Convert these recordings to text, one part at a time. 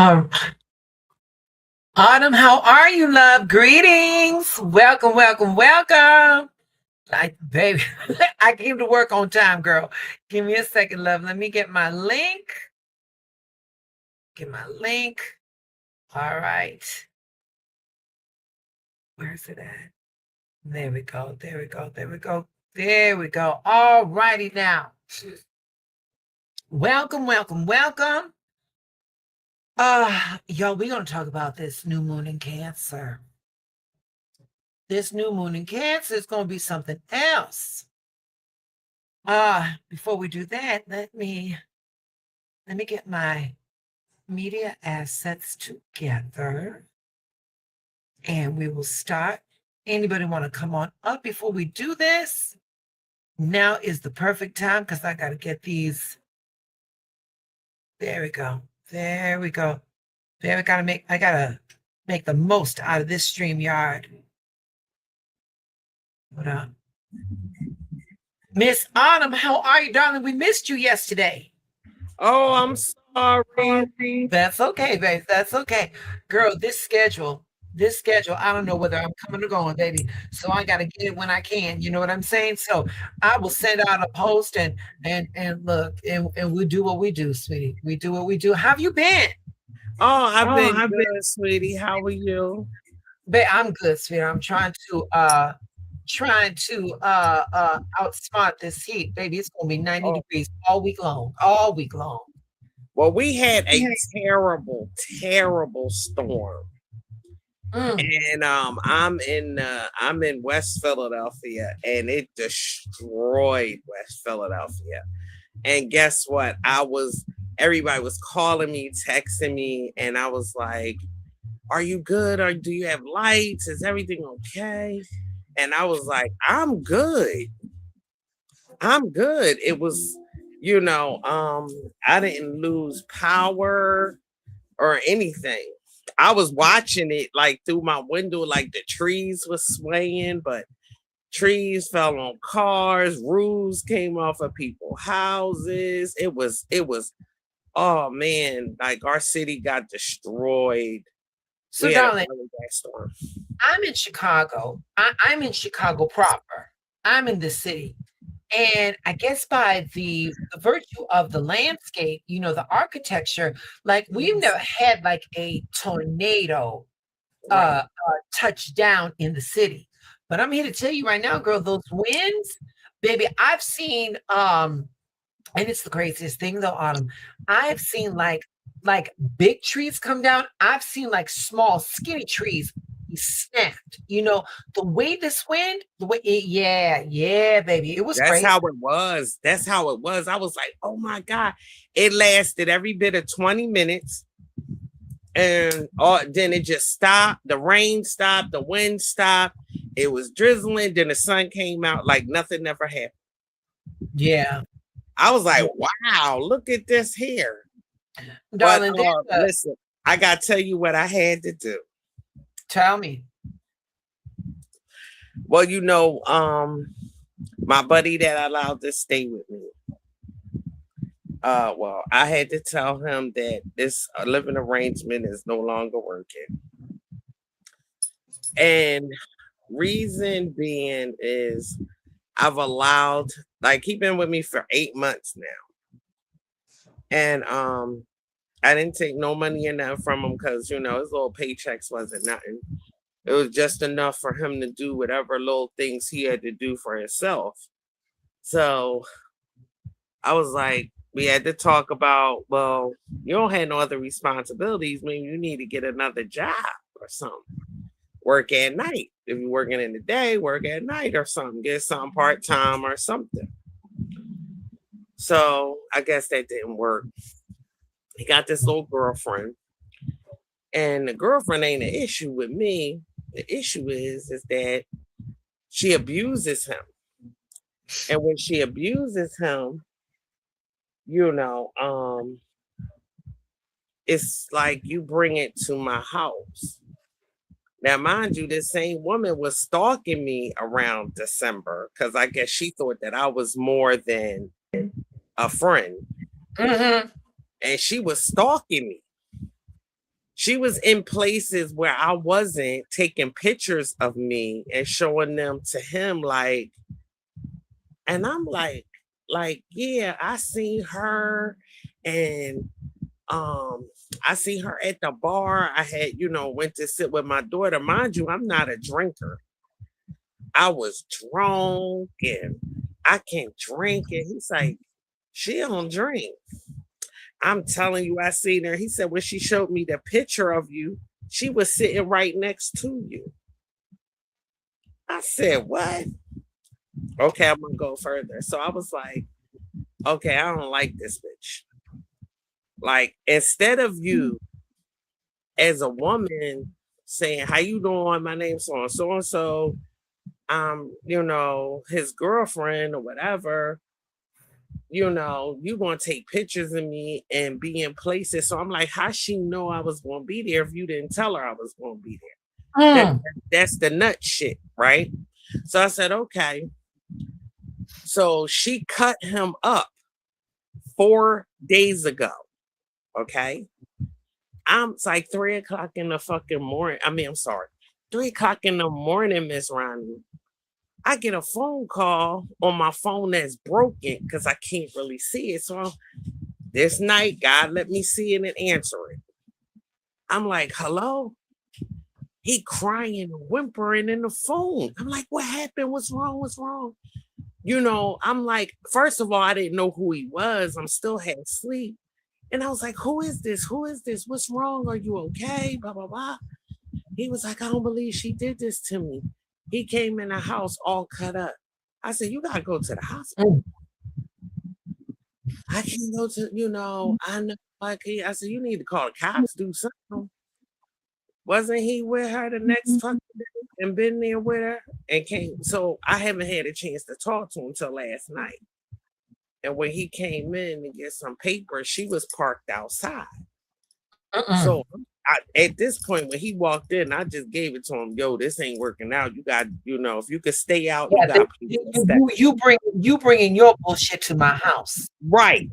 Um, Autumn, how are you, love? Greetings. Welcome, welcome, welcome. Like, baby, I came to work on time, girl. Give me a second, love. Let me get my link. Get my link. All right. Where's it at? There we go. There we go. There we go. There we go. All righty now. Welcome, welcome, welcome. Y'all, we're gonna talk about this new moon in Cancer. This new moon in Cancer is gonna be something else. Before we do that, let me get my media assets together and we will start. Anybody want to come on up before we do this? Now is the perfect time because I got to get these. There we go. There we go. I gotta make the most out of this StreamYard. Hold on. Miss Autumn, how are you, darling? We missed you yesterday. Oh, I'm sorry. That's okay, babe. That's okay. Girl, this schedule, I don't know whether I'm coming or going, baby. So I gotta get it when I can. You know what I'm saying? So I will send out a post and look and we'll do what we do, sweetie. We do what we do. How have you been? Oh, I've been good, sweetie. How are you? Babe, I'm good, sweetie. I'm trying to outsmart this heat, baby. It's gonna be 90 Oh, degrees all week long. All week long. well, we had a terrible, terrible storm, Mm. and I'm in West Philadelphia, and it destroyed West Philadelphia. And guess what? Everybody was calling me, texting me, and I was like, "Are you good? Or do you have lights? Is everything okay?" And I was like, "I'm good. I'm good." It was, I didn't lose power or anything. I was watching it like through my window, like the trees was swaying, but trees fell on cars, roofs came off of people's houses. It was, oh man, like our city got destroyed. So, We had a darling, really bad storm. I'm in Chicago. I'm in Chicago proper. I'm in the city. And I guess by the virtue of the landscape, the architecture, like we've never had like a tornado Right. touch down in the city. But I'm here to tell you right now, girl, those winds, baby, I've seen and it's the craziest thing though, Autumn. I've seen like big trees come down. I've seen like small, skinny trees be snapped. The way this wind, yeah, baby. It was That's crazy. how it was. That's how it was. I was like, oh my God. It lasted every bit of 20 minutes. And then it just stopped. The rain stopped. The wind stopped. It was drizzling. Then the sun came out like nothing ever happened. Yeah. I was like, wow, look at this here. But Darling, listen, I got to tell you what I had to do. tell me. Well, my buddy that I allowed to stay with me. Well, I had to tell him that this living arrangement is no longer working. And reason being is I've allowed, like, he been with me for 8 months now. And I didn't take no money in that from him because his little paychecks wasn't nothing. It was just enough for him to do whatever little things he had to do for himself. So I was like, we had to talk about, well, you don't have no other responsibilities. Maybe you need to get another job or something. Work at night. If you're working in the day, work at night or something. Get something part time or something. So I guess that didn't work. He got this little girlfriend, and the girlfriend ain't an issue with me. The issue is that she abuses him, and when she abuses him, it's like you bring it to my house. Now, mind you, this same woman was stalking me around December because I guess she thought that I was more than a friend. Mm-hmm. And she was stalking me. She was in places where I wasn't, taking pictures of me and showing them to him, like, and I'm like, yeah, I seen her, and I see her at the bar. I had, went to sit with my daughter. Mind you, I'm not a drinker. I was drunk and I can't drink. And he's like, she don't drink. I'm telling you, I seen her. He said, when she showed me the picture of you, she was sitting right next to you. I said, what? Okay, I'm gonna go further. So I was like, okay, I don't like this bitch. Like, instead of you as a woman saying, how you doing? My name's so and so. His girlfriend or whatever, you gonna take pictures of me and be in places. So I'm like, how she know I was gonna be there if you didn't tell her I was gonna be there? That's the nut shit, right? So I said, okay. So she cut him up 4 days ago. Okay. It's like 3:00 in the fucking morning. I mean, I'm sorry, 3:00 in the morning, Miss Ronnie. I get a phone call on my phone that's broken because I can't really see it. So this night, God let me see it and answer it. I'm like, hello? He crying and whimpering in the phone. I'm like, what happened? What's wrong? What's wrong? I'm like, first of all, I didn't know who he was. I'm still half asleep. And I was like, who is this? Who is this? What's wrong? Are you okay? Blah, blah, blah. He was like, I don't believe she did this to me. He came in the house all cut up. I said, you got to go to the hospital. I can't go to, I know. I said, you need to call the cops, do something. Wasn't he with her the next fucking day and been there with her and came? So I haven't had a chance to talk to him until last night. And when he came in to get some paper, she was parked outside. So at this point, when he walked in, I just gave it to him. Yo, this ain't working out. You got, if you could stay out, you bringing your bullshit to my house. Right.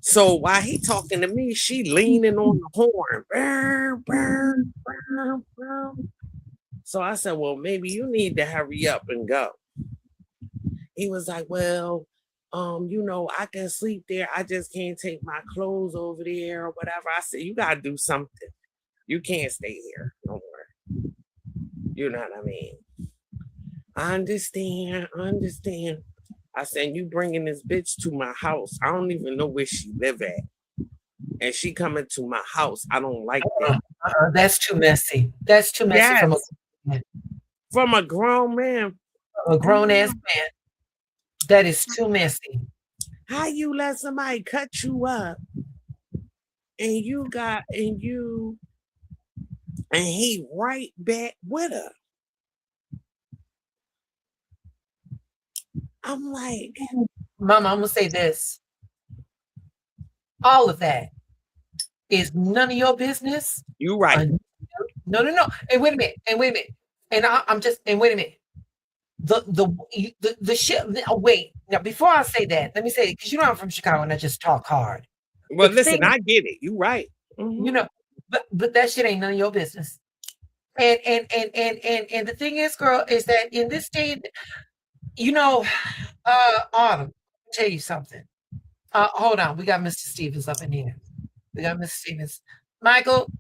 So while he talking to me, she leaning on the horn. Burr, burr, burr, burr. So I said, well, maybe you need to hurry up and go. He was like, well, I can sleep there. I just can't take my clothes over there or whatever. I said, you got to do something. You can't stay here no more. You know what I mean? I understand. I said, you bringing this bitch to my house. I don't even know where she live at. And she coming to my house. I don't like that. That's too messy. That's too messy from a grown man. A grown ass man. That is too messy. How you let somebody cut you up and he right back with her? I'm like, Mama, I'm gonna say this. All of that is none of your business. You right. No. And wait a minute. And I'm just, and wait a minute. The shit. Wait, now before I say that, let me say, because I'm from Chicago and I just talk hard. Well, listen, I get it. You right. Mm-hmm. But that shit ain't none of your business. And the thing is, girl, is that in this day, Autumn, I'll tell you something. Hold on, we got Mr. Stevens up in here. We got Mr. Stevens. Michael,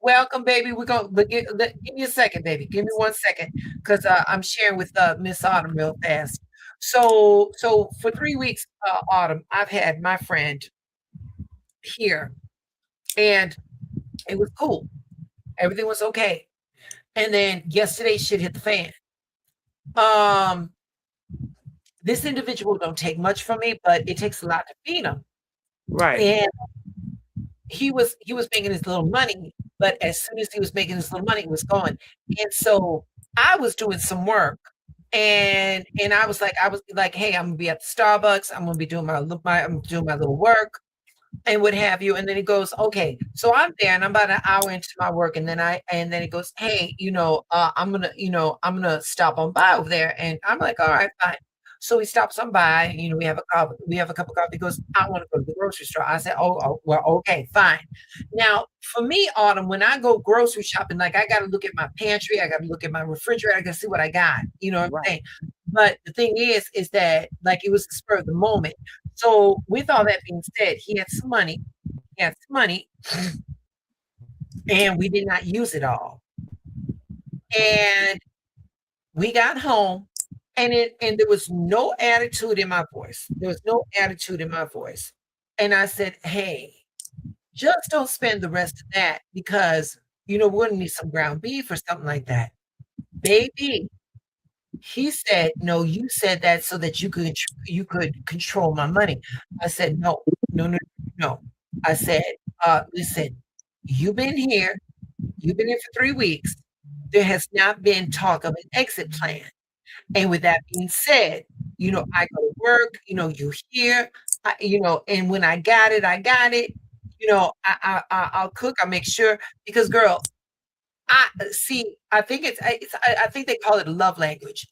welcome, baby. We're gonna give me a second, baby. Give me 1 second, because I'm sharing with Miss Autumn real fast. So for 3 weeks, Autumn, I've had my friend here, and it was cool. Everything was okay. And then yesterday, shit hit the fan. This individual don't take much from me, but it takes a lot to feed him. Right. And he was making his little money, but as soon as he was making his little money, it was gone. And so I was doing some work, and I was like, hey, I'm gonna be at the Starbucks. I'm gonna be doing I'm doing my little work and what have you. And then he goes, okay. So I'm there and I'm about an hour into my work. And then he goes, hey, I'm gonna stop on by over there. And I'm like, all right, fine. So he stops on by, you know, we have a cup of coffee. He goes, I want to go to the grocery store. I said, well, okay, fine. Now, for me, Autumn, when I go grocery shopping, like I got to look at my pantry, I got to look at my refrigerator, I got to see what I got. You know what I'm Right. saying? But the thing is that like it was the spur of the moment. So with all that being said, he had some money. He had some money, and we did not use it all. And we got home, and there was no attitude in my voice. There was no attitude in my voice. And I said, hey, just don't spend the rest of that because you know we're gonna need some ground beef or something like that. Baby, he said, no, you said that so that you could control my money. I said, no, no, no, no. I said, listen, you've been here, you've been here for 3 weeks. There has not been talk of an exit plan. And with that being said, you know, I go to work, you know, you here, you know, and when I got it, I got it. You know, I'll cook, I'll make sure because, girl, I see. I think I think they call it a love language.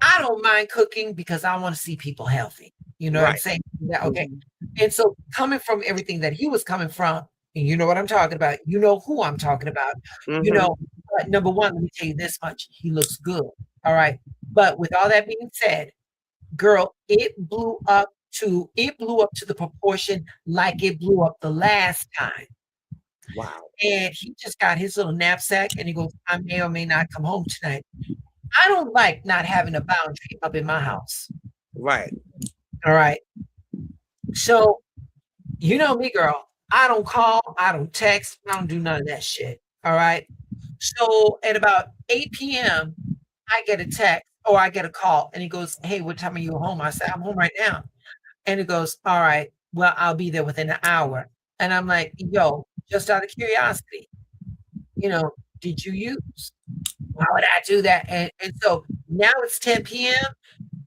I don't mind cooking because I want to see people healthy. You know what I'm saying? Yeah, okay. And so coming from everything that he was coming from, and you know what I'm talking about, you know who I'm talking about, you know, number one, let me tell you this much, he looks good. All right. But with all that being said, girl, it blew up to the proportion like it blew up the last time. Wow. And he just got his little knapsack and he goes, I may or may not come home tonight. I don't like not having a boundary up in my house. Right. All right. So, you know me, girl. I don't call, I don't text, I don't do none of that shit. All right. So at about 8 p.m., I get a text or I get a call and he goes, hey, what time are you home? I said, I'm home right now. And it goes, all right, well, I'll be there within an hour. And I'm like, yo, just out of curiosity, you know, did you use? Why would I do that? And so now it's 10 p.m.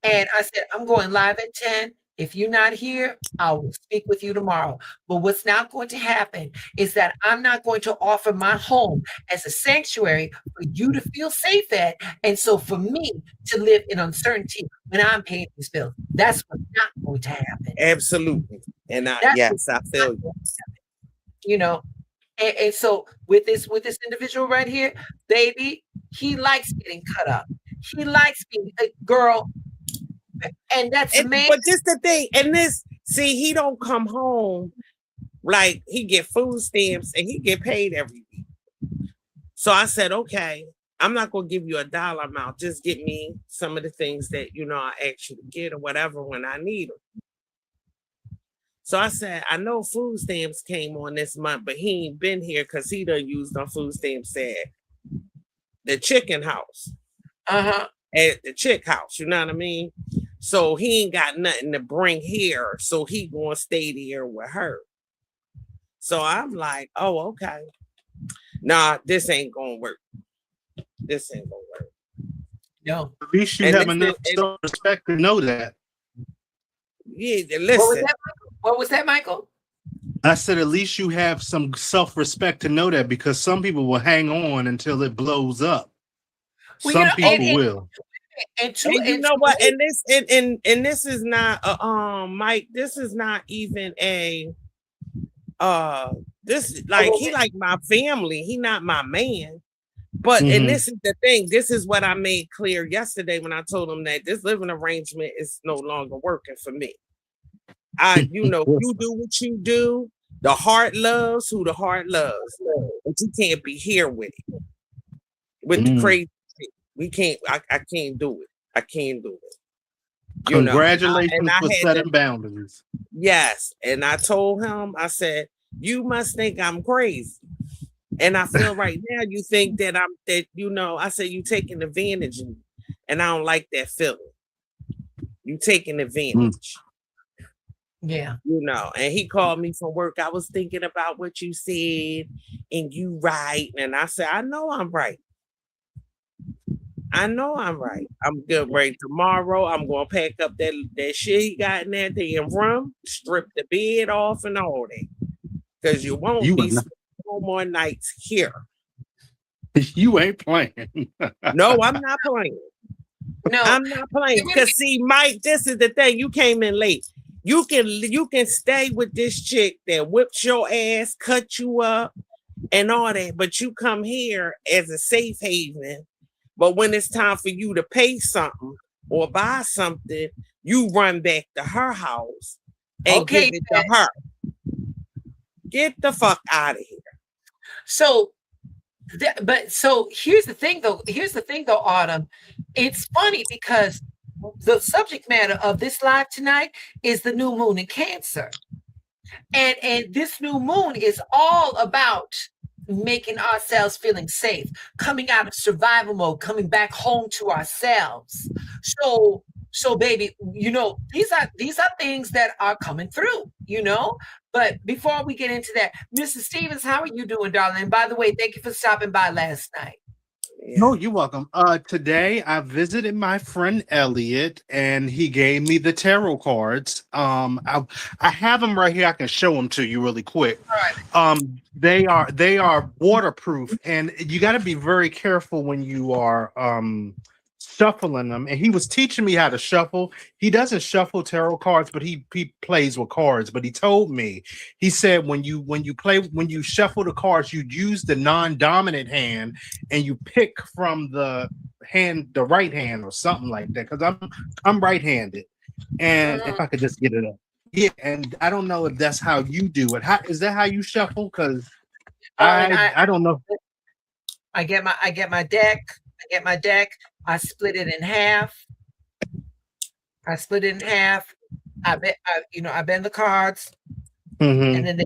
And I said, I'm going live at 10. If you're not here, I will speak with you tomorrow. But what's not going to happen is that I'm not going to offer my home as a sanctuary for you to feel safe at. And so for me to live in uncertainty when I'm paying these bills, that's what's not going to happen. Absolutely. And yes, I feel you. You know, and so with this individual right here, baby, he likes getting cut up. He likes being a girl. And that's man. But this the thing, and this, see, he don't come home like he get food stamps and he get paid every week. So I said, okay, I'm not gonna give you a dollar amount. Just get me some of the things that you know I asked you to get or whatever when I need them. So I said, I know food stamps came on this month, but he ain't been here because he done used on food stamps at the chicken house. At the chick house, you know what I mean? So he ain't got nothing to bring here. So he gonna stay there with her. So I'm like, oh, okay. Nah, this ain't gonna work. This ain't gonna work. No. At least you have enough self-respect to know that. Yeah, listen. What was that, Michael? I said at least you have some self-respect to know that because some people will hang on until it blows up. Well, some people will. And you know what? And this is not Mike. This is not even a this like he like my family. He not my man. But and this is the thing. This is what I made clear yesterday when I told him that this living arrangement is no longer working for me. You know, you do what you do. The heart loves who the heart loves, but you can't be here with it. With the crazy. We can't. I can't do it. I can't do it. Congratulations for setting boundaries. Yes, and I told him. I said, "You must think I'm crazy," and I feel right now you think that I'm that. You know, I said you taking advantage of me, and I don't like that feeling. You taking advantage. Yeah. You know, and he called me from work. I was thinking about what you said, and you right, and I said, I know I'm right. I know I'm right. I'm good. Right tomorrow, I'm gonna pack up that shit he got in that damn room, strip the bed off and all that, because you won't be no more nights here. You ain't playing. No, I'm not playing. No, I'm not playing. really, Cause see, Mike, this is the thing. You came in late. You can stay with this chick that whips your ass, cut you up, and all that, but you come here as a safe haven. But when it's time for you to pay something or buy something, you run back to her house and give okay. it to her. Get the fuck out of here. So, so here's the thing, though. Autumn. It's funny because the subject matter of this live tonight is the new moon in Cancer, and this new moon is all about making ourselves feeling safe, coming out of survival mode, coming back home to ourselves. So baby, these are things that are coming through, But before we get into that, Mr. Stevens, how are you doing, darling? And by the way, thank you for stopping by last night. Yeah. No, you're welcome. Today I visited my friend Elliot, and he gave me the tarot cards. I have them right here. I can show them to you really quick. All right. They are waterproof, and you got to be very careful when you are shuffling them. And he was teaching me how to shuffle. He doesn't shuffle tarot cards, but he plays with cards. But he told me, he said when you shuffle the cards, you use the non-dominant hand and you pick from the right hand or something like that. Because I'm right-handed, and if I could just get it up, yeah. And I don't know if that's how you do it. Is that how you shuffle? Because I don't know. I get my deck. I split it in half. I bend the cards, and then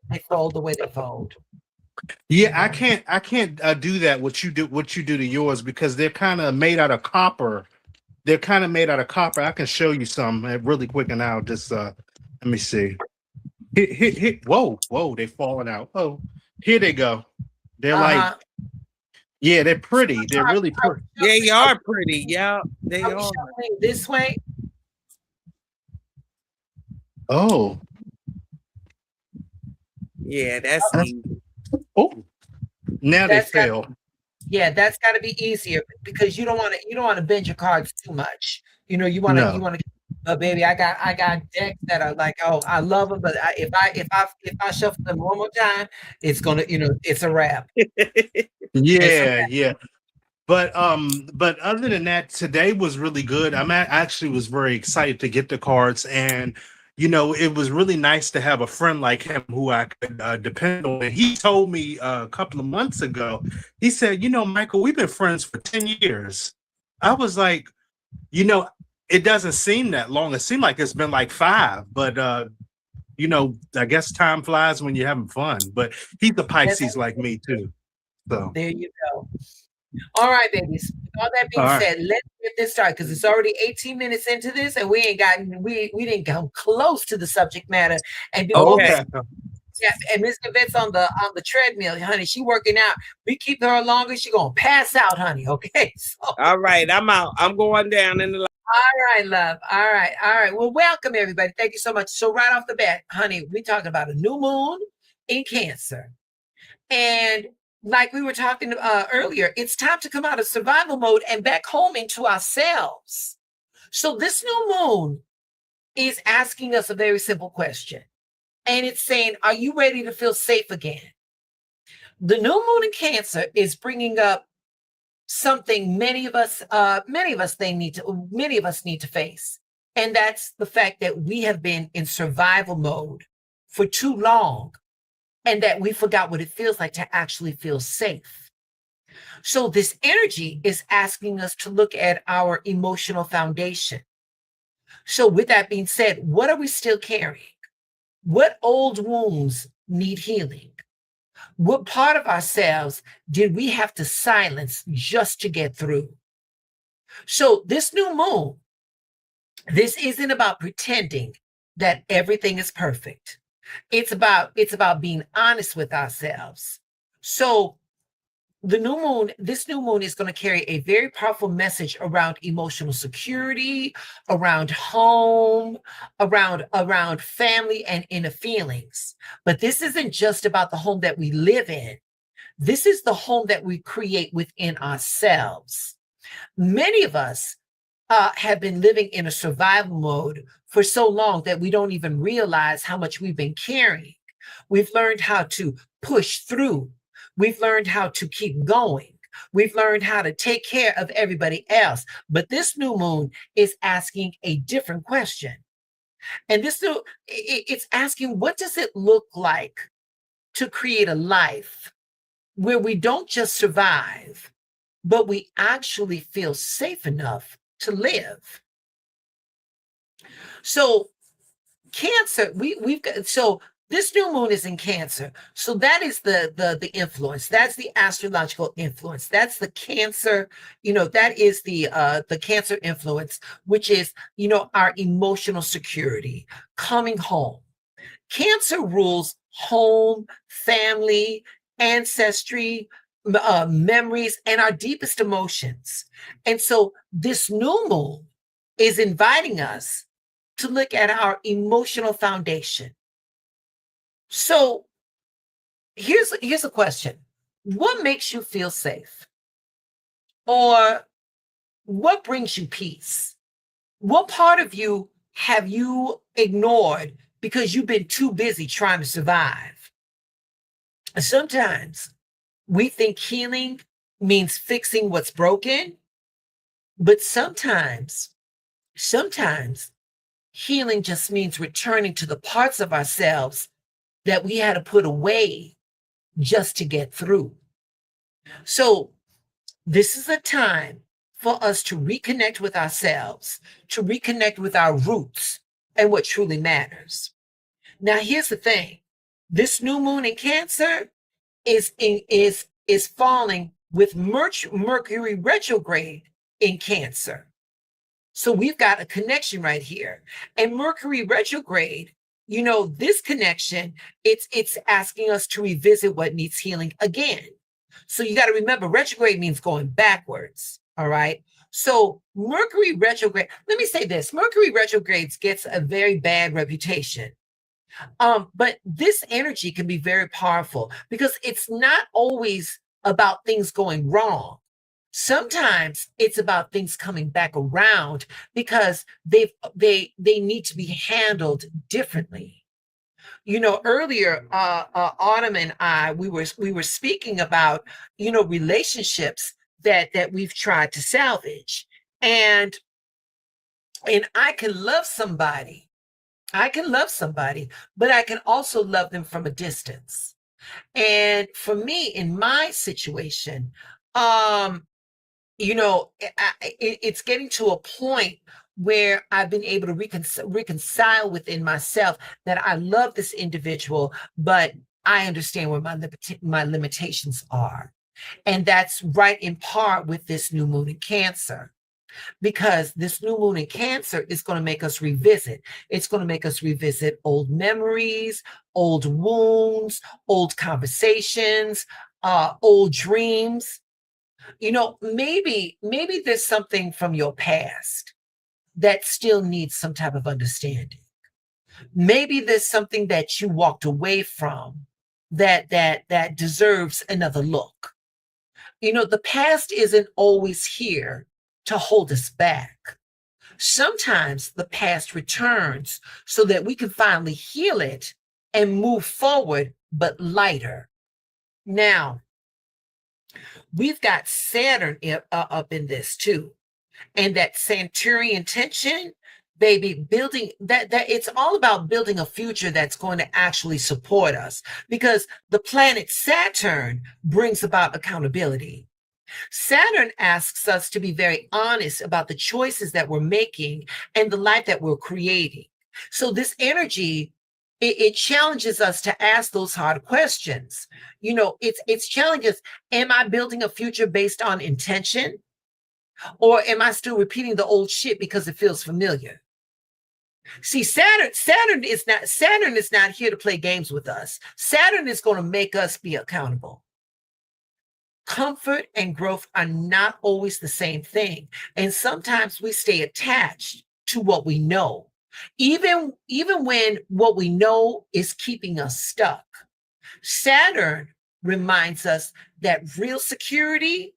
they fold the way they fold. Yeah, I can't do that. What you do to yours, because they're kind of made out of copper. I can show you some really quick, and I'll just let me see. Hit. Whoa, they're falling out. Oh, here they go. They're like, yeah, they're pretty. They're really pretty. They are pretty. Yeah, they are. Shuffling this way. Oh. Yeah, that's easy. Oh. Now they fell. That's got to be easier, because you don't want to bend your cards too much. You want to. Baby, I got decks that are like, oh, I love them, but if I shuffle them one more time, it's gonna, it's a wrap. Yeah. But other than that, today was really good. Actually was very excited to get the cards, and it was really nice to have a friend like him who I could depend on. And he told me a couple of months ago, he said, Michael, we've been friends for 10 years. I was like, it doesn't seem that long. It seemed like it's been like 5, but I guess time flies when you're having fun. But he's a Pisces like me too. So there you go. All right, babies. With all that being said, let's get this started, because it's already 18 minutes into this, and we didn't come close to the subject matter. And okay. Yeah, and Miss Yvette's on the treadmill, honey. She working out. We keep her longer, she gonna pass out, honey. Okay. So. All right, I'm out. I'm going down in the. All right, love. All right. Well, welcome everybody. Thank you so much. So right off the bat, honey, we're talking about a new moon in Cancer, and like we were talking earlier, it's time to come out of survival mode and back home into ourselves. So this new moon is asking us a very simple question. And it's saying, are you ready to feel safe again? The new moon in Cancer is bringing up something many of us need to face. And that's the fact that we have been in survival mode for too long, and that we forgot what it feels like to actually feel safe. So this energy is asking us to look at our emotional foundation. So with that being said, what are we still carrying? What old wounds need healing? What part of ourselves did we have to silence just to get through? So this new moon, this isn't about pretending that everything is perfect. It's about being honest with ourselves. So this new moon is going to carry a very powerful message around emotional security, around home, around family and inner feelings. But this isn't just about the home that we live in. This is the home that we create within ourselves. Many of us have been living in a survival mode for so long that we don't even realize how much we've been carrying. We've learned how to push through. We've learned how to keep going. We've learned how to take care of everybody else. But this new moon is asking a different question. And it's asking, what does it look like to create a life where we don't just survive, but we actually feel safe enough to live? So Cancer, we've got, so this new moon is in Cancer. So that is the influence. That's the astrological influence. That's the Cancer, that is the Cancer influence, which is, our emotional security, coming home. Cancer rules home, family, ancestry, memories, and our deepest emotions. And so this new moon is inviting us to look at our emotional foundation. So here's a question. What makes you feel safe? Or what brings you peace? What part of you have you ignored because you've been too busy trying to survive? Sometimes we think healing means fixing what's broken, but sometimes healing just means returning to the parts of ourselves that we had to put away just to get through. So this is a time for us to reconnect with ourselves, to reconnect with our roots and what truly matters. Now, here's the thing. This new moon in Cancer is falling with Mercury retrograde in Cancer. So we've got a connection right here. And Mercury retrograde, this connection, it's asking us to revisit what needs healing again. So you got to remember, retrograde means going backwards. All right. So Mercury retrograde, let me say this, Mercury retrogrades gets a very bad reputation. But this energy can be very powerful because it's not always about things going wrong. Sometimes it's about things coming back around because they need to be handled differently. Earlier, Autumn and I, we were speaking about, relationships that we've tried to salvage. And I can love somebody. But I can also love them from a distance. And for me, in my situation, it's getting to a point where I've been able to reconcile within myself that I love this individual, but I understand where my limitations are. And that's right in part with this new moon in Cancer, because this new moon in Cancer is going to make us revisit. It's going to make us revisit old memories, old wounds, old conversations, old dreams. Maybe there's something from your past that still needs some type of understanding. Maybe there's something that you walked away from that deserves another look. The past isn't always here to hold us back. Sometimes the past returns so that we can finally heal it and move forward, but lighter. Now, we've got Saturn up in this too. And that Saturnian tension, baby, building that it's all about building a future that's going to actually support us, because the planet Saturn brings about accountability. Saturn asks us to be very honest about the choices that we're making and the life that we're creating. So this energy, it challenges us to ask those hard questions. It's challenges. Am I building a future based on intention? Or am I still repeating the old shit because it feels familiar? See, Saturn is not here to play games with us. Saturn is going to make us be accountable. Comfort and growth are not always the same thing. And sometimes we stay attached to what we know, even when what we know is keeping us stuck. Saturn reminds us that real security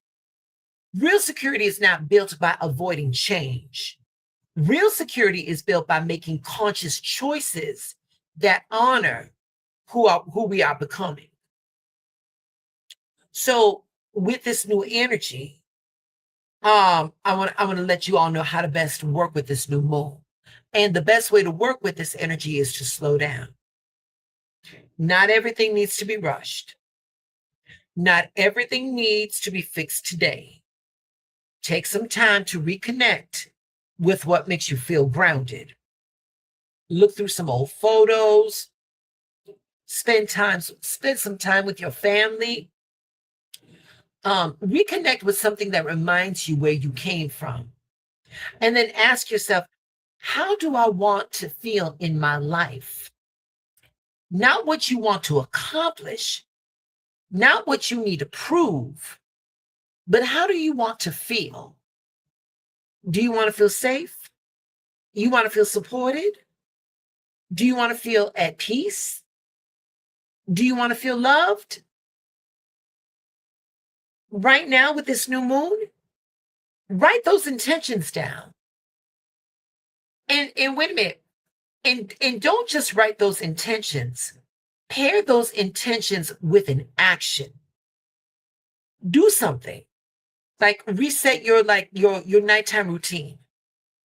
Real security is not built by avoiding change. Real security is built by making conscious choices that honor who we are becoming. So with this new energy, I want to let you all know how to best work with this new moon. And the best way to work with this energy is to slow down. Not everything needs to be rushed. Not everything needs to be fixed today. Take some time to reconnect with what makes you feel grounded. Look through some old photos. Spend some time with your family. Reconnect with something that reminds you where you came from. And then ask yourself, how do I want to feel in my life? Not what you want to accomplish, not what you need to prove, but how do you want to feel? Do you want to feel safe? You want to feel supported? Do you want to feel at peace? Do you want to feel loved? Right now with this new moon, write those intentions down. And wait a minute. And don't just write those intentions. Pair those intentions with an action. Do something. Like reset your nighttime routine.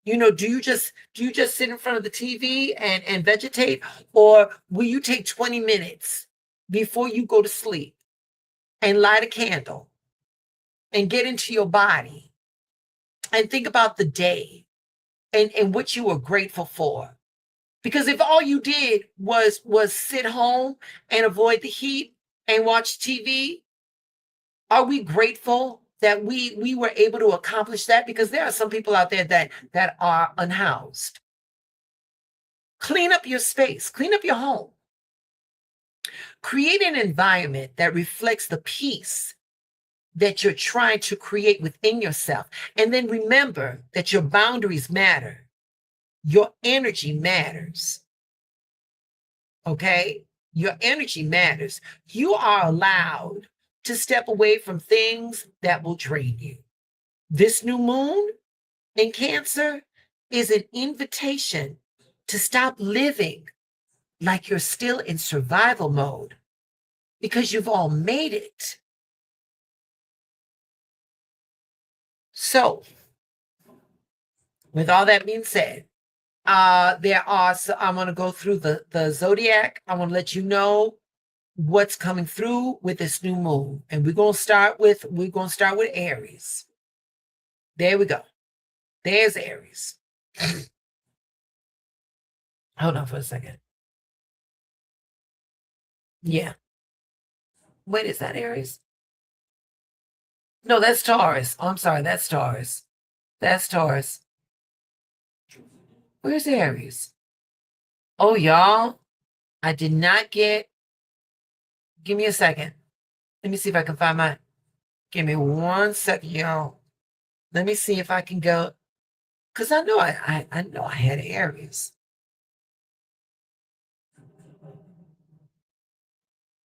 Do you just sit in front of the TV and vegetate, or will you take 20 minutes before you go to sleep and light a candle and get into your body and think about the day and what you were grateful for? Because if all you did was sit home and avoid the heat and watch TV, are we grateful that we were able to accomplish that? Because there are some people out there that are unhoused. Clean up your space, clean up your home. Create an environment that reflects the peace that you're trying to create within yourself. And then remember that your boundaries matter. Your energy matters. Okay? Your energy matters. You are allowed to step away from things that will drain you. This new moon in Cancer is an invitation to stop living like you're still in survival mode, because you've all made it. So, with all that being said, I'm going to go through the Zodiac. I want to let you know what's coming through with this new moon. And we're going to start with Aries. There we go. There's Aries. Hold on for a second. Yeah. Wait, is that Aries? No, that's Taurus. Oh, I'm sorry. That's Taurus. That's Taurus. Where's Aries? Oh, y'all, I did not get. Give me a second. Let me see if I can find my. Give me 1 second, y'all. Let me see if I can go. Because I know I know I had Aries.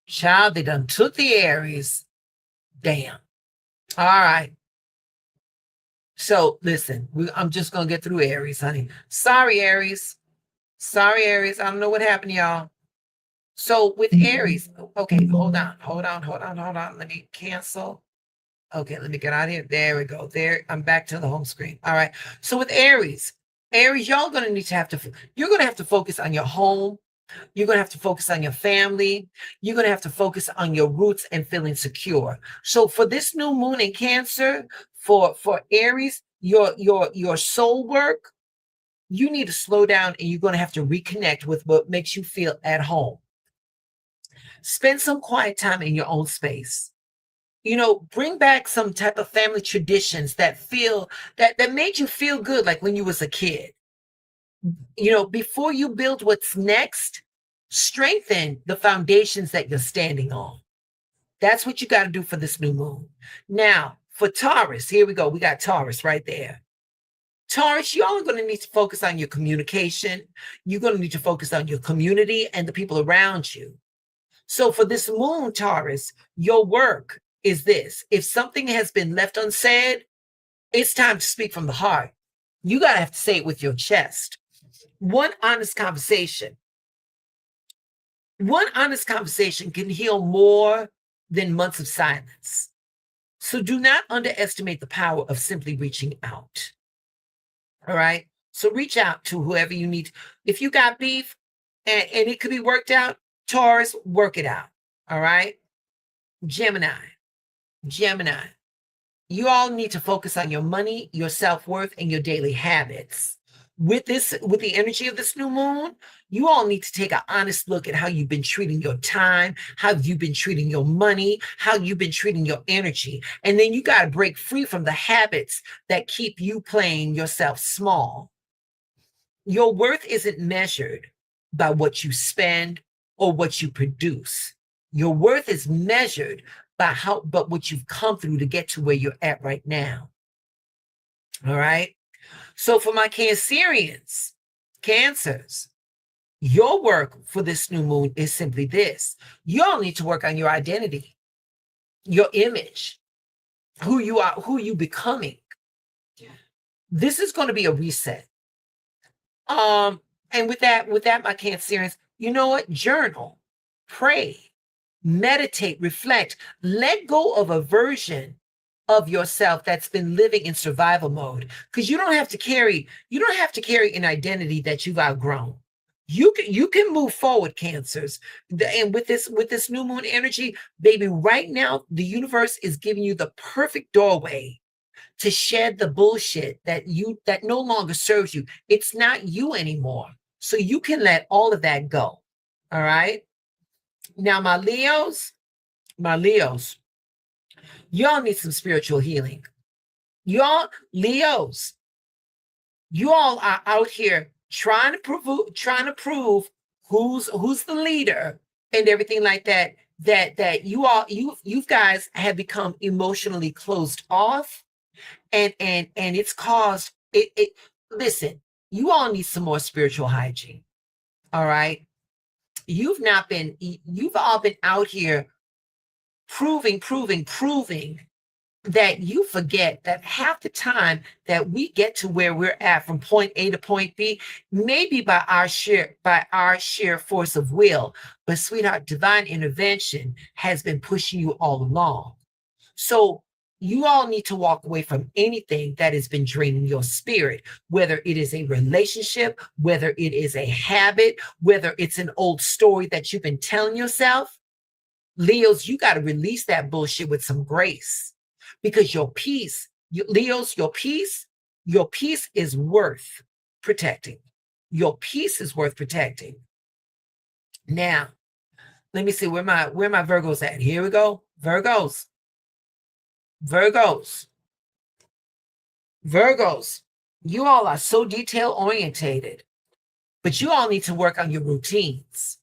Child, they done took the Aries. Damn. All right. So listen, I'm just going to get through Aries, honey. Sorry, Aries. Sorry, Aries. I don't know what happened, y'all. So with Aries, okay, hold on. Let me cancel. Okay, let me get out of here. There we go. There, I'm back to the home screen. All right. So with Aries, y'all going to need to you're going to have to focus on your home. You're going to have to focus on your family. You're going to have to focus on your roots and feeling secure. So for this new moon in Cancer, for Aries, your soul work, you need to slow down, and you're going to have to reconnect with what makes you feel at home. Spend some quiet time in your own space. Bring back some type of family traditions that made you feel good, like when you was a kid. Before you build what's next, strengthen the foundations that you're standing on. That's what you got to do for this new moon. Now, for Taurus, here we go. We got Taurus right there. Taurus, y'all are going to need to focus on your communication. You're going to need to focus on your community and the people around you. So for this moon, Taurus, your work is this. If something has been left unsaid, It's time to speak from the heart. You gotta have to say it with your chest. One honest conversation can heal more than months of silence. So do not underestimate the power of simply reaching out. All right. So reach out to whoever you need. If you got beef and it could be worked out, Taurus, work it out. All right. Gemini, you all need to focus on your money, your self-worth, and your daily habits. With the energy of this new moon, you all need to take an honest look at how you've been treating your time, how you've been treating your money, how you've been treating your energy. And then you got to break free from the habits that keep you playing yourself small. Your worth isn't measured by what you spend or what you produce. Your worth is measured by what you've come through to get to where you're at right now. All right. So for my Cancers, your work for this new moon is simply this. You all need to work on your identity, your image, who you are, who you becoming. This is going to be a reset. And with that, my Cancerians, you know what? Journal, pray, meditate, reflect, let go of a version of yourself that's been living in survival mode. Because you don't have to carry an identity that you've outgrown. You can move forward, Cancers. And with this new moon energy, baby, right now, the universe is giving you the perfect doorway to shed the bullshit that no longer serves you. It's not you anymore. So you can let all of that go. All right. Now, my Leos, y'all need some spiritual healing. Y'all, Leos, you all are out here trying to prove who's the leader and everything like that. That you guys have become emotionally closed off, and it's caused it. Listen, you all need some more spiritual hygiene. All right, you've all been out here proving that you forget that half the time that we get to where we're at from point A to point B, maybe by our sheer force of will, but sweetheart, divine intervention has been pushing you all along. So you all need to walk away from anything that has been draining your spirit, whether it is a relationship, whether it is a habit, whether it's an old story that you've been telling yourself. Leos, you got to release that bullshit with some grace, because your peace, Leos, your peace is worth protecting. Your peace is worth protecting. Now, let me see where my Virgos at. Here we go. Virgos. You all are so detail orientated, but you all need to work on your routines.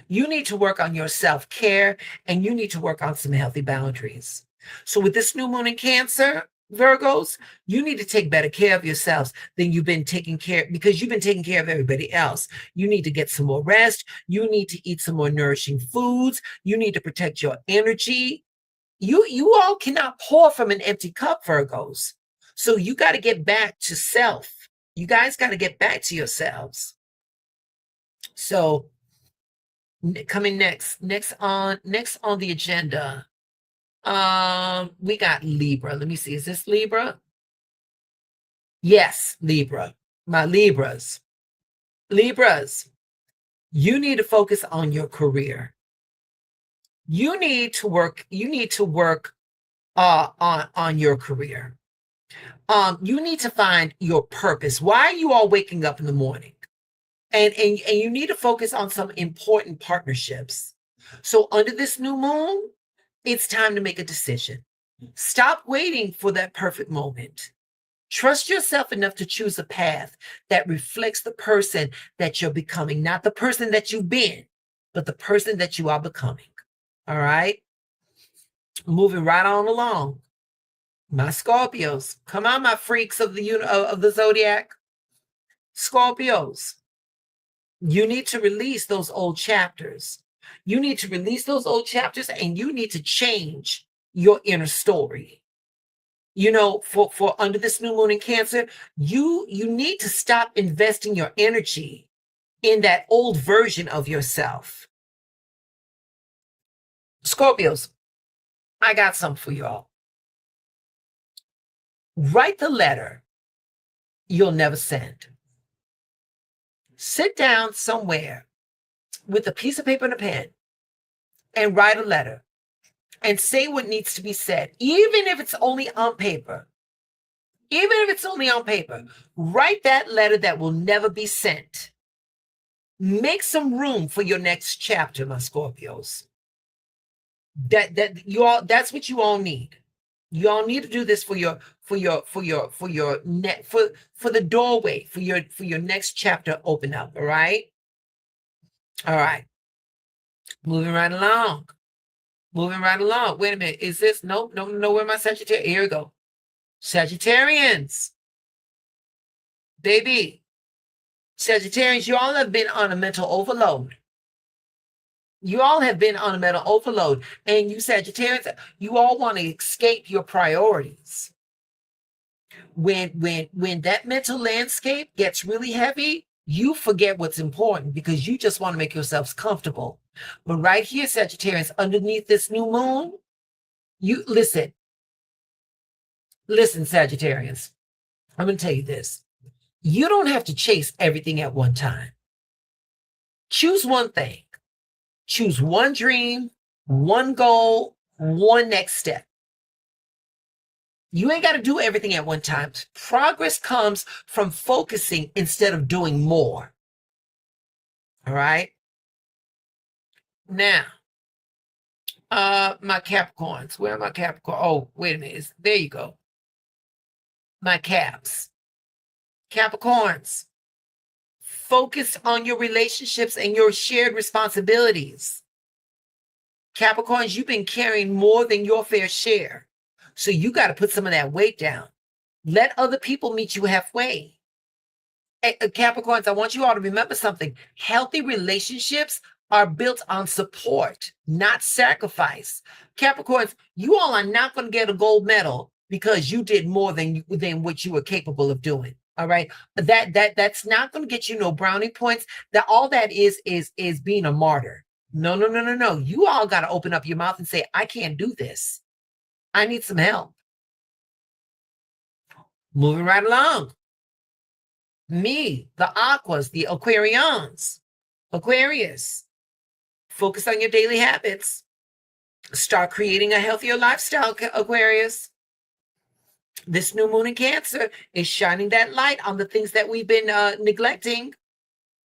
You need to work on your self-care, and you need to work on some healthy boundaries. So with this new moon in Cancer, Virgos, you need to take better care of yourselves than you've been taking care, because you've been taking care of everybody else. You need to get some more rest. You need to eat some more nourishing foods. You need to protect your energy. You all cannot pour from an empty cup, Virgos. So you got to get back to self. You guys got to get back to yourselves. So coming next on the agenda, we got Libra. Let me see. Is this Libra? Yes, Libra. My Libras, you need to focus on your career. You need to work on your career. You need to find your purpose. Why are you all waking up in the morning? And you need to focus on some important partnerships. So under this new moon, it's time to make a decision. Stop waiting for that perfect moment. Trust yourself enough to choose a path that reflects the person that you're becoming, not the person that you've been, but the person that you are becoming. All right? Moving right on along. My Scorpios, come on, my freaks of the Zodiac. Scorpios, you need to release those old chapters. You need to release those old chapters, and you need to change your inner story. for under this new moon in Cancer, you need to stop investing your energy in that old version of yourself. Scorpios, I got something for y'all. Write the letter you'll never send. Sit down somewhere with a piece of paper and a pen and write a letter and say what needs to be said, even if it's only on paper. Even if it's only on paper, write that letter that will never be sent. Make some room for your next chapter, my Scorpios. That's what you all need. You all need to do this for the doorway for your next chapter open up. All right. Moving right along. Wait a minute. Is this no? Where my Sagittarius? Here we go. Sagittarians, baby. Sagittarians, you all have been on a mental overload. And you Sagittarians, you all want to escape your priorities. When that mental landscape gets really heavy, you forget what's important because you just want to make yourselves comfortable. But right here, Sagittarians, underneath this new moon, you listen, Sagittarians, I'm going to tell you this. You don't have to chase everything at one time. Choose one thing. Choose one dream, one goal, one next step. You ain't got to do everything at one time. Progress comes from focusing instead of doing more. All right. Now, my Capricorns. Where are my Capricorn? Oh, wait a minute. There you go. My Caps. Capricorns. Focus on your relationships and your shared responsibilities. Capricorns, you've been carrying more than your fair share. So you got to put some of that weight down. Let other people meet you halfway. Capricorns, I want you all to remember something. Healthy relationships are built on support, not sacrifice. Capricorns, you all are not going to get a gold medal because you did more than what you were capable of doing. All right. That's not going to get you no brownie points. That all that is being a martyr. No. You all got to open up your mouth and say, I can't do this. I need some help. Moving right along. Me, the Aquas, the Aquarians. Aquarius. Focus on your daily habits. Start creating a healthier lifestyle, Aquarius. This new moon in Cancer is shining that light on the things that we've been neglecting.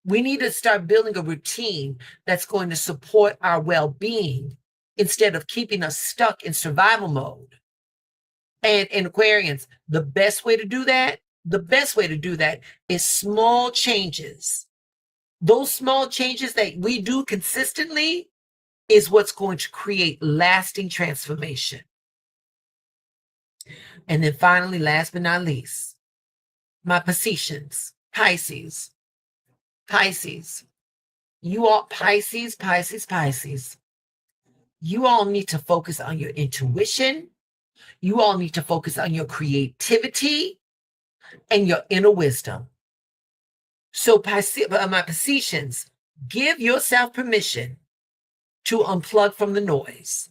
We need to start building a routine that's going to support our well-being instead of keeping us stuck in survival mode. And in Aquarians, the best way to do that is small changes. Those small changes that we do consistently is what's going to create lasting transformation. And then finally, last but not least, my Pisces. You all, Pisces. You all need to focus on your intuition. You all need to focus on your creativity and your inner wisdom. So my Pisces, give yourself permission to unplug from the noise.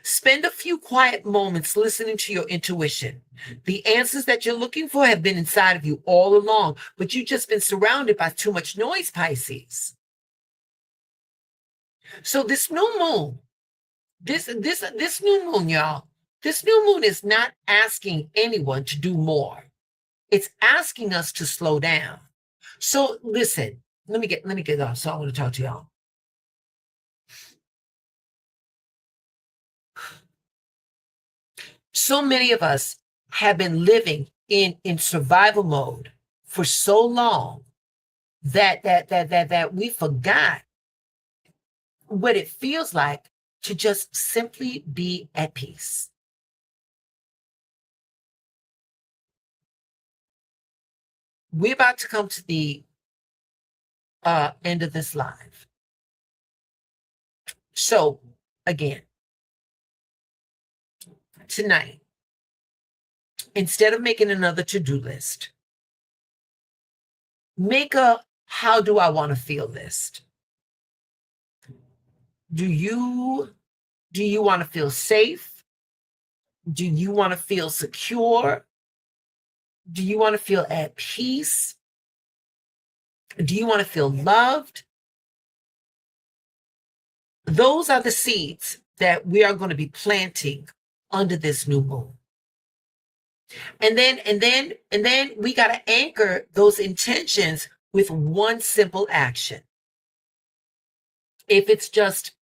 Spend a few quiet moments listening to your intuition. The answers that you're looking for have been inside of you all along, but you've just been surrounded by too much noise, Pisces. So this new moon, this new moon, y'all, this new moon is not asking anyone to do more. It's asking us to slow down. So listen, let me get off. So I want to talk to y'all. So many of us have been living in survival mode for so long that we forgot what it feels like to just simply be at peace. We're about to come to the end of this live. So again, tonight, instead of making another to-do list, make a how do I want to feel list. Do you want to feel safe? Do you want to feel secure? Do you want to feel at peace? Do you want to feel loved? Those are the seeds that we are going to be planting under this new moon. And then we got to anchor those intentions with one simple action. If it's just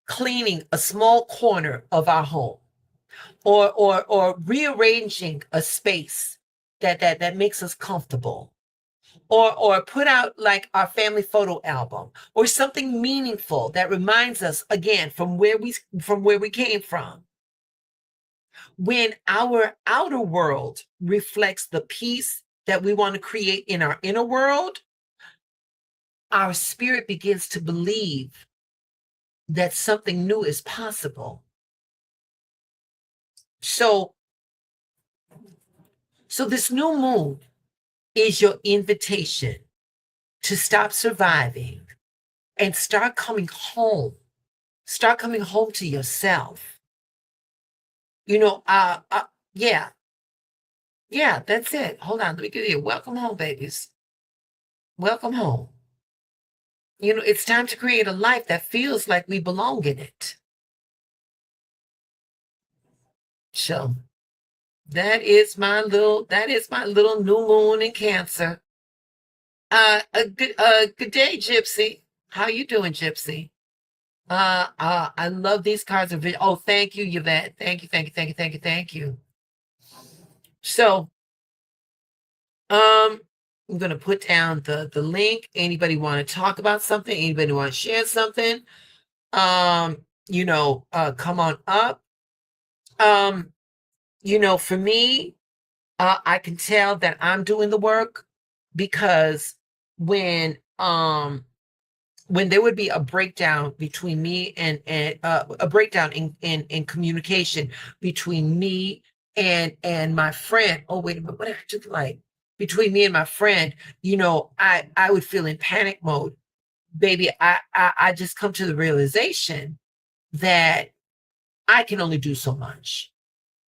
cleaning a small corner of our home, or rearranging a space that makes us comfortable, or put out like our family photo album, or something meaningful that reminds us again from where we came from. When our outer world reflects the peace that we want to create in our inner world, our spirit begins to believe that something new is possible. So this new moon is your invitation to stop surviving and start coming home. Start coming home to yourself. Yeah, that's it. Hold on, let me give you a welcome home, babies. Welcome home. It's time to create a life that feels like we belong in it. So that is my little new moon in Cancer. Good day, Gypsy. How you doing, Gypsy? I love these cards of oh, thank you, Yvette. Thank you. So I'm gonna put down the link. Anybody want to talk about something? Anybody want to share something? Come on up. For me, I can tell that I'm doing the work, because when there would be a breakdown between me and a breakdown in communication between me and my friend. Oh, wait a minute, what did I do like? Between me and my friend, I would feel in panic mode. Baby, I just come to the realization that I can only do so much.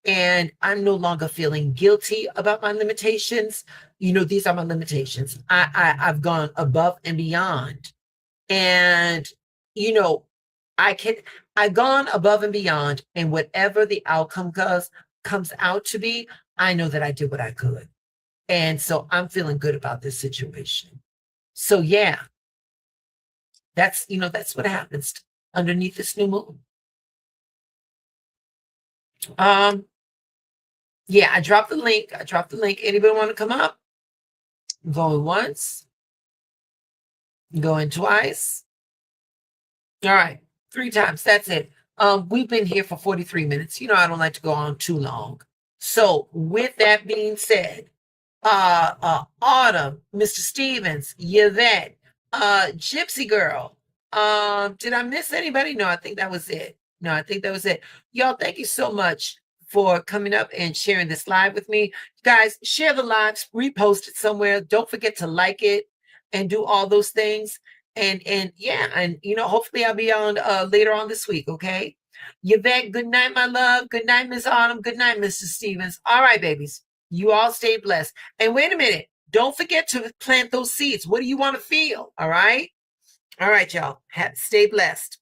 And I'm no longer feeling guilty about my limitations. These are my limitations. I've gone above and beyond. And, I've gone above and beyond, and whatever the outcome comes out to be, I know that I did what I could. And so I'm feeling good about this situation. So yeah, that's what happens underneath this new moon. Yeah, I dropped the link. Anybody want to come up? Going once, going twice. All right, 3 times. That's it. We've been here for 43 minutes. I don't like to go on too long. So with that being said, Autumn, Mr. Stevens, Yvette, Gypsy Girl. Did I miss anybody? No, I think that was it. Y'all, thank you so much for coming up and sharing this live with me. Guys, share the lives, repost it somewhere. Don't forget to like it and do all those things. And hopefully I'll be on later on this week, okay? Yvette, good night, my love. Good night, Miss Autumn. Good night, Mr. Stevens. All right, babies. You all stay blessed. And wait a minute. Don't forget to plant those seeds. What do you want to feel? All right? All right, y'all. Stay blessed.